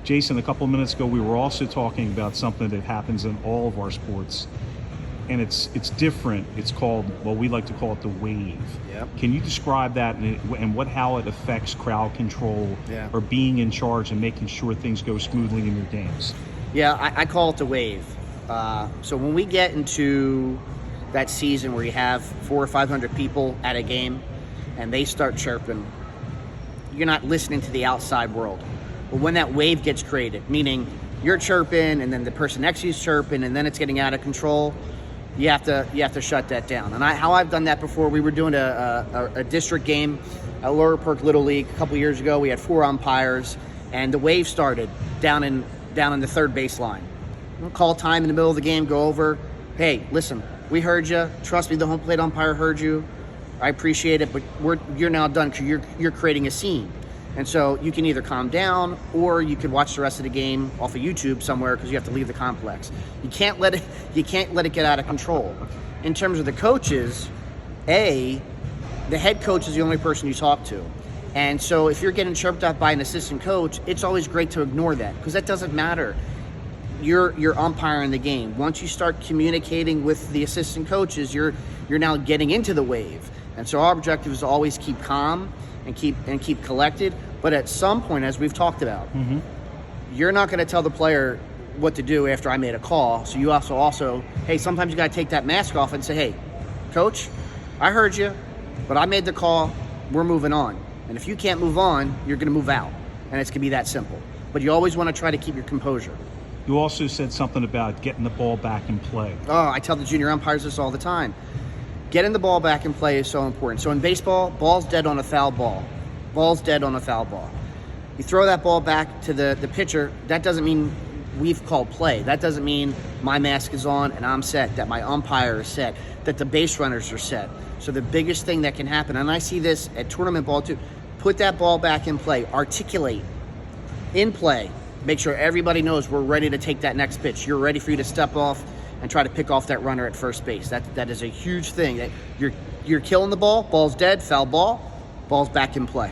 Jason, a couple of minutes ago, we were also talking about something that happens in all of our sports, and it's different. It's called, well, we like to call it the wave. Yep. Can you describe that and how it affects crowd control Yeah. or being in charge and making sure things go smoothly in your games? Yeah, I call it the wave. So when we get into that season where you have 400 or 500 people at a game and they start chirping, you're not listening to the outside world. But when that wave gets created, meaning you're chirping and then the person next to you is chirping and then it's getting out of control, you have to shut that down. And how I've done that before, we were doing a district game at Laurel Park Little League a couple years ago. We had 4 umpires, and the wave started down in the third baseline. We'll call time in the middle of the game, go over, hey, listen, we heard you. Trust me, the home plate umpire heard you. I appreciate it, but you're now done because you're creating a scene. And so you can either calm down or you could watch the rest of the game off of YouTube somewhere because you have to leave the complex. You can't let it get out of control. In terms of the coaches, the head coach is the only person you talk to. And so if you're getting chirped at by an assistant coach, it's always great to ignore that because that doesn't matter. You're umpiring the game. Once you start communicating with the assistant coaches, you're now getting into the wave. And so our objective is to always keep calm and keep collected. But at some point, as we've talked about, you're not going to tell the player what to do after I made a call. So you also, hey, sometimes you got to take that mask off and say, hey, coach, I heard you, but I made the call. We're moving on. And if you can't move on, you're going to move out. And it's going to be that simple. But you always want to try to keep your composure. You also said something about getting the ball back in play. Oh, I tell the junior umpires this all the time. Getting the ball back in play is so important. So in baseball, ball's dead on a foul ball. Ball's dead on a foul ball. You throw that ball back to the pitcher, that doesn't mean we've called play. That doesn't mean my mask is on and I'm set, that my umpire is set, that the base runners are set. So the biggest thing that can happen, and I see this at tournament ball too, put that ball back in play, articulate, in play, make sure everybody knows we're ready to take that next pitch. You're ready for you to step off and try to pick off that runner at first base. That is a huge thing. That you're killing the ball, ball's dead, foul ball, ball's back in play.